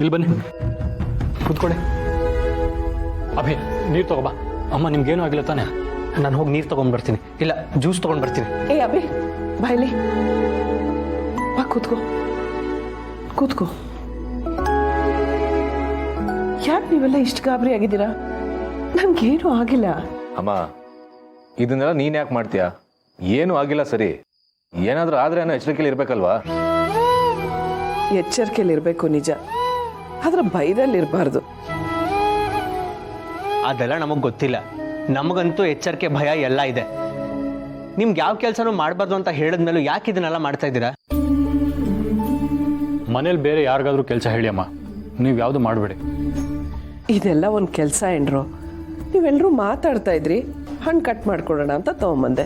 ಇಲ್ಲಿ ಬನ್ನಿ ಕೂತ್ಕೊಳ್ಳಿ. ಅಭಿ ನೀರು ತಗೋಬಾ. ಅಮ್ಮ ನಿಮ್ಗೇನು ಆಗಿಲ್ಲ ತಾನೆ? ನಾನು ಹೋಗಿ ನೀರು ತೊಗೊಂಡು ಬರ್ತೀನಿ, ಇಲ್ಲ ಜ್ಯೂಸ್ ತೊಗೊಂಡು ಬರ್ತೀನಿ. ಏ ಅಭಿ ಬಾಯ್ಲಿ ಬಾ, ಕೂತ್ಕೋ ಕೂತ್ಕೋ. ಯಾಕೆ ನೀವೆಲ್ಲ ಇಷ್ಟು ಗಾಬರಿ ಆಗಿದ್ದೀರಾ? ನನ್ಗೇನು ಆಗಿಲ್ಲ. ಅಮ್ಮ, ಇದನ್ನೆಲ್ಲ ನೀನ್ ಯಾಕೆ ಮಾಡ್ತೀಯಾ? ಏನು ಆಗಿಲ್ಲ ಸರಿ. ಏನಾದ್ರೂ ಆದ್ರೆ ಏನೋ ಎಚ್ಚರಿಕೆಯಲ್ಲಿ ಇರ್ಬೇಕಲ್ವಾ? ಎಚ್ಚರಿಕೆಯಲ್ಲಿ ಇರಬೇಕು ನಿಜ, ಆದ್ರೆ ಭಯದಲ್ಲಿ ಇರಬಾರ್ದು. ಅದೆಲ್ಲ ನಮಗೆ ಗೊತ್ತಿಲ್ಲ. ನಮಗಂತೂ ಎಚ್ಚರಿಕೆ ಭಯ ಎಲ್ಲ ಇದೆ. ನಿಮ್ಗೆ ಯಾವ ಕೆಲಸನೂ ಮಾಡಬಾರ್ದು ಅಂತ ಹೇಳಿದ್ಮೇಲೂ ಯಾಕೆ ಇದನ್ನೆಲ್ಲ ಮಾಡ್ತಾ ಇದ್ದೀರಾ? ಮನೇಲಿ ಬೇರೆ ಯಾರಿಗಾದ್ರೂ ಕೆಲಸ ಹೇಳಿ ಅಮ್ಮ, ನೀವು ಯಾವುದು ಮಾಡಬೇಡಿ. ಇದೆಲ್ಲ ಒಂದು ಕೆಲಸ ಏನ್ರು? ನೀವೆಲ್ಲರೂ ಮಾತಾಡ್ತಾ ಇದ್ರಿ, ಹಣ್ಣು ಕಟ್ ಮಾಡ್ಕೊಡೋಣ ಅಂತ ತಗೊಂಬಂದೆ.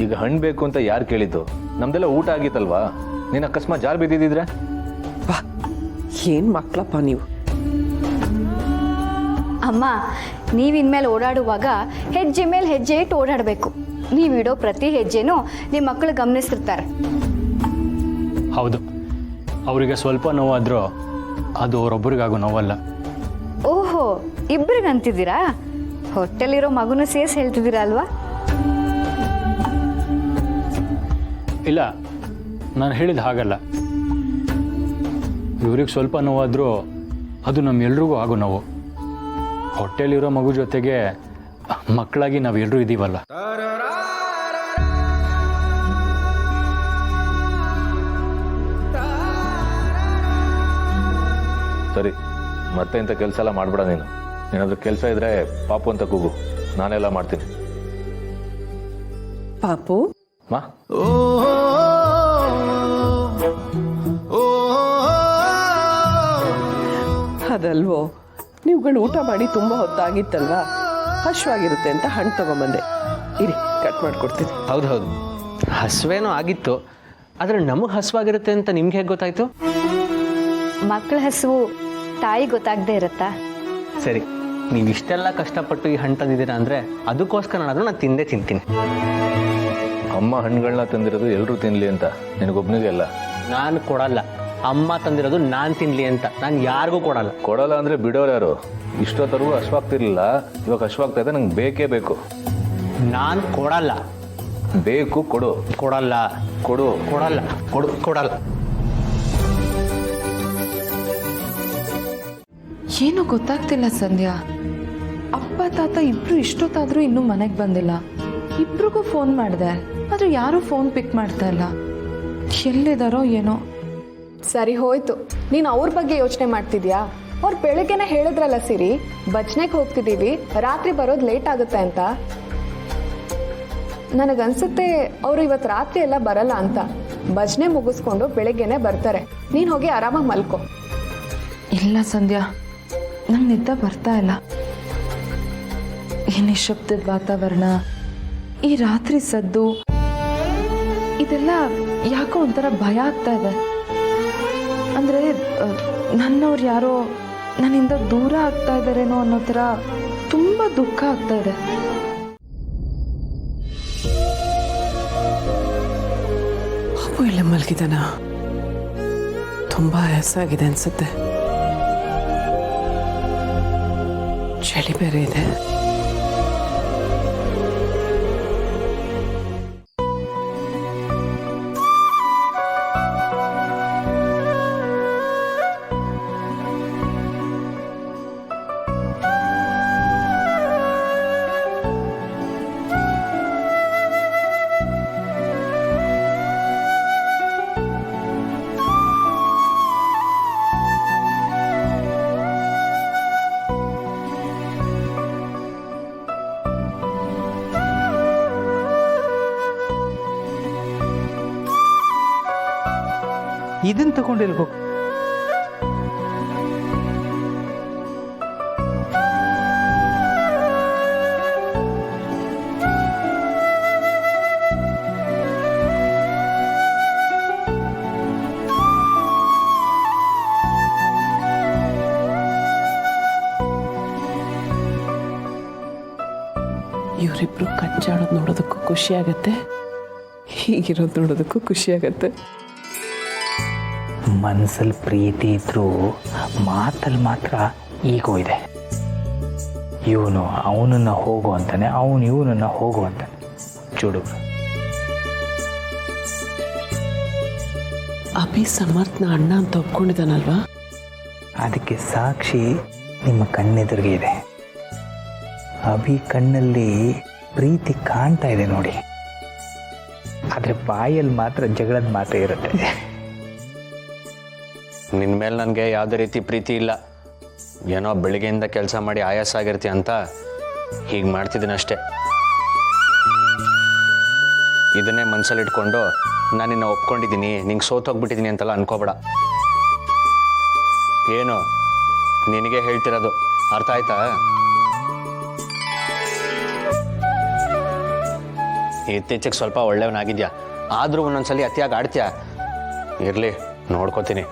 ಈಗ ಹಣ್ಣು ಬೇಕು ಅಂತ ಯಾರು ಕೇಳಿದ್ದು? ನಮ್ದೆಲ್ಲ ಊಟ ಆಗಿತ್ತಲ್ವಾ? ನೀನು ಅಕಸ್ಮಾತ್ ಜಾರ್ ಬಿದ್ದಿದ್ರೆ? ಬಾ, ಏನ್ ಮಕ್ಳಪ್ಪ ನೀವು. ಅಮ್ಮ, ನೀವಿನ್ಮೇಲೆ ಓಡಾಡುವಾಗ ಹೆಜ್ಜೆ ಮೇಲೆ ಹೆಜ್ಜೆ ಇಟ್ಟು ಓಡಾಡಬೇಕು. ನೀವಿಡೋ ಪ್ರತಿ ಹೆಜ್ಜೆನೂ ನಿಮ್ಮ ಮಕ್ಕಳು ಗಮನಿಸ್ತಿರ್ತಾರೆ. ಹೌದು, ಅವರಿಗೆ ಸ್ವಲ್ಪ ನೋವಾದರೂ ಅದು ಅವರೊಬ್ಬರಿಗಾಗೋ ನೋವಲ್ಲ. ಓಹೋ, ಇಬ್ಬರಿಗಂತಿದ್ದೀರಾ? ಹೊಟ್ಟೆಲಿರೋ ಮಗುನ ಸೇರಿಸಿ ಹೇಳ್ತಿದ್ದೀರಾ ಅಲ್ವಾ? ಇಲ್ಲ, ನಾನು ಹೇಳಿದ ಹಾಗಲ್ಲ. ಇವ್ರಿಗೆ ಸ್ವಲ್ಪ ನೋವಾದರೂ ಅದು ನಮ್ಮೆಲ್ರಿಗೂ ಆಗೋ ನೋವು. ಹೊಟ್ಟೆಲಿರೋ ಮಗು ಜೊತೆಗೆ ಮಕ್ಕಳಾಗಿ ನಾವೆಲ್ಲರೂ ಇದ್ದೀವಲ್ಲ. ಸರಿ, ಮತ್ತೆ ಇಂಥ ಕೆಲಸ ಎಲ್ಲ ಮಾಡ್ಬೇಡ ನೀನು. ಏನಾದ್ರೂ ಕೆಲಸ ಇದ್ರೆ ಪಾಪು ಅಂತ ಕೂಗು, ನಾನೆಲ್ಲ ಮಾಡ್ತೀನಿ. ಪಾಪು ಮಾ, ಅದಲ್ವೋ, ನೀವುಗಳು ಊಟ ಮಾಡಿ ತುಂಬ ಹೊತ್ತಾಗಿತ್ತಲ್ವಾ, ಹಶ್ವಾಗಿರುತ್ತೆ ಅಂತ ಹಣ್ಣು ತಗೊಂಬಂದೆ. ಇರಿ, ಕಟ್ ಮಾಡಿಕೊಡ್ತೀನಿ. ಹೌದು, ಹಸುವೇನೋ ಆಗಿತ್ತು. ಆದರೆ ನಮಗೆ ಹಸುವಾಗಿರುತ್ತೆ ಅಂತ ನಿಮ್ಗೆ ಹೇಗೆ ಗೊತ್ತಾಯ್ತು? ಮಕ್ಕಳ ಹಸುವು ತಾಯಿ ಗೊತ್ತಾಗದೇ ಇರುತ್ತಾ? ಸರಿ, ನೀವು ಇಷ್ಟೆಲ್ಲ ಕಷ್ಟಪಟ್ಟು ಈ ಹಣ್ಣು ತಂದಿದ್ದೀರಾ ಅಂದರೆ ಅದಕ್ಕೋಸ್ಕರ ನಾನು ತಿಂದೇ ತಿಂತೀನಿ. ಅಮ್ಮ ಹಣ್ಣುಗಳನ್ನ ತಂದಿರೋದು ಎಲ್ಲರೂ ತಿನ್ಲಿ ಅಂತ, ನಿನಗೊಬ್ಬನಿಗೆ ಅಲ್ಲ. ನಾನು ಕೊಡಲ್ಲ. ಅಮ್ಮ ತಂದಿರೋದು ನಾನು ತಿನ್ಲಿ ಅಂತ, ನಾನು ಯಾರಿಗೂ ಕೊಡಲ್ಲ. ಕೊಡಲ್ಲ ಅಂದ್ರೆ ಬಿಡೋರು ಯಾರು? ಇಷ್ಟೊತ್ತರೆಗೂ ಹಶ್ವಾಗ್ತಿರ್ಲಿಲ್ಲ, ಇವಾಗ ಹಶ್ವಾಗ್ತಾ ಇದೆ. ನಂಗೆ ಬೇಕೇ ಬೇಕು. ನಾನು ಕೊಡಲ್ಲ. ಬೇಕು, ಕೊಡು. ಕೊಡಲ್ಲ. ಕೊಡು. ಕೊಡಲ್ಲ. ಕೊಡಲ್ಲ. ಏನೂ ಗೊತ್ತಾಗ್ತಿಲ್ಲ ಸಂಧ್ಯಾ. ಅಪ್ಪ ತಾತ ಇಬ್ರು ಇಷ್ಟೊತ್ತಾದ್ರೂ ಇನ್ನೂ ಮನೆಗೆ ಬಂದಿಲ್ಲ. ಇಬ್ರಿಗೂ ಫೋನ್ ಮಾಡಿದೆ, ಆದ್ರೆ ಯಾರೂ ಫೋನ್ ಪಿಕ್ ಮಾಡ್ತಾ ಇಲ್ಲ. ಎಲ್ಲಿದಾರೋ ಏನೋ. ಸರಿ ಹೋಯ್ತು, ನೀನು ಅವ್ರ ಬಗ್ಗೆ ಯೋಚನೆ ಮಾಡ್ತಿದ್ಯಾ? ಅವ್ರು ಬೆಳಗ್ಗೆನೆ ಹೇಳಿದ್ರಲ್ಲ ಸಿರಿ, ಭಜನೆಗೆ ಹೋಗ್ತಿದ್ದೀವಿ, ರಾತ್ರಿ ಬರೋದು ಲೇಟ್ ಆಗುತ್ತೆ ಅಂತ. ನನಗನ್ಸುತ್ತೆ ಅವರು ಇವತ್ತು ರಾತ್ರಿ ಎಲ್ಲ ಬರಲ್ಲ ಅಂತ. ಭಜನೆ ಮುಗಿಸ್ಕೊಂಡು ಬೆಳಗ್ಗೆನೆ ಬರ್ತಾರೆ. ನೀನು ಹೋಗಿ ಆರಾಮಾಗಿ ಮಲ್ಕೋ. ಇಲ್ಲ ಸಂಧ್ಯಾ, ನಂಗೆ ನಿದ್ದೆ ಬರ್ತಾ ಇಲ್ಲ. ಈ ನಿಶಬ್ದದ ವಾತಾವರಣ, ಈ ರಾತ್ರಿ ಸದ್ದು, ಇದೆಲ್ಲ ಯಾಕೋ ಒಂಥರ ಭಯ ಆಗ್ತಾ ಇದೆ. ಅಂದರೆ ನನ್ನವ್ರು ಯಾರೋ ನನ್ನಿಂದ ದೂರ ಆಗ್ತಾ ಇದ್ದಾರೇನೋ ಅನ್ನೋ ಥರ ತುಂಬ ದುಃಖ ಆಗ್ತಾ ಇದೆ. ಪಾಪು ಇಲ್ಲ ಮಲಗಿದಾನ? ತುಂಬ ಆಯಾಸಾಗಿದೆ ಅನ್ಸುತ್ತೆ. ಚಳಿ ಬೇರೆ ಇದೆ. ಇದನ್ನು ತಗೊಂಡಿಲ್ಬೇಕು. ಇವರಿಬ್ರು ಕಚ್ಚಾಡೋದು ನೋಡೋದಕ್ಕೂ ಖುಷಿ ಆಗತ್ತೆ, ಹೀಗಿರೋದು ನೋಡೋದಕ್ಕೂ ಖುಷಿ ಆಗತ್ತೆ. ಮನಸ್ಸಲ್ಲಿ ಪ್ರೀತಿ ಇದ್ರೂ ಮಾತಲ್ಲಿ ಮಾತ್ರ ಈಗೋ ಇದೆ. ಇವನು ಅವನನ್ನು ಹೋಗು ಅಂತಾನೆ, ಅವನು ಇವನನ್ನು ಹೋಗು ಅಂತಾನೆ. ಚೂಡು. ಅಭಿ ಸಮರ್ಥನ ಅಣ್ಣ ಅಂತ ಒಪ್ಕೊಂಡಿದ್ದಾನಲ್ವಾ? ಅದಕ್ಕೆ ಸಾಕ್ಷಿ ನಿಮ್ಮ ಕಣ್ಣೆದುರಿಗೆ ಇದೆ. ಅಭಿ ಕಣ್ಣಲ್ಲಿ ಪ್ರೀತಿ ಕಾಣ್ತಾ ಇದೆ ನೋಡಿ, ಆದರೆ ಬಾಯಲ್ಲಿ ಮಾತ್ರ ಜಗಳದ ಮಾತ್ರ ಇರುತ್ತೆ. ನಿನ್ನ ಮೇಲೆ ನನಗೆ ಯಾವುದೇ ರೀತಿ ಪ್ರೀತಿ ಇಲ್ಲ. ಏನೋ ಬೆಳಿಗ್ಗೆಯಿಂದ ಕೆಲಸ ಮಾಡಿ ಆಯಾಸ ಆಗಿರ್ತೀಯ ಅಂತ ಹೀಗೆ ಮಾಡ್ತಿದ್ದೀನಿ ಅಷ್ಟೇ. ಇದನ್ನೇ ಮನಸ್ಸಲ್ಲಿ ಇಟ್ಕೊಂಡು ನಾನು ನಿನ್ನ ಒಪ್ಕೊಂಡಿದ್ದೀನಿ, ನಿಂಗೆ ಸೋತೋಗ್ಬಿಟ್ಟಿದ್ದೀನಿ ಅಂತೆಲ್ಲ ಅನ್ಕೋಬೇಡ. ಏನು ನಿನಗೆ ಹೇಳ್ತಿರೋದು ಅರ್ಥ ಆಯ್ತಾ? ಇತ್ತೀಚೆಗೆ ಸ್ವಲ್ಪ ಒಳ್ಳೆಯವನಾಗಿದ್ಯಾ, ಆದರೂ ಒಂದೊಂದ್ಸಲಿ ಅತಿಯಾಗಿ ಆಡ್ತೀಯಾ. ಇರಲಿ, ನೋಡ್ಕೋತೀನಿ.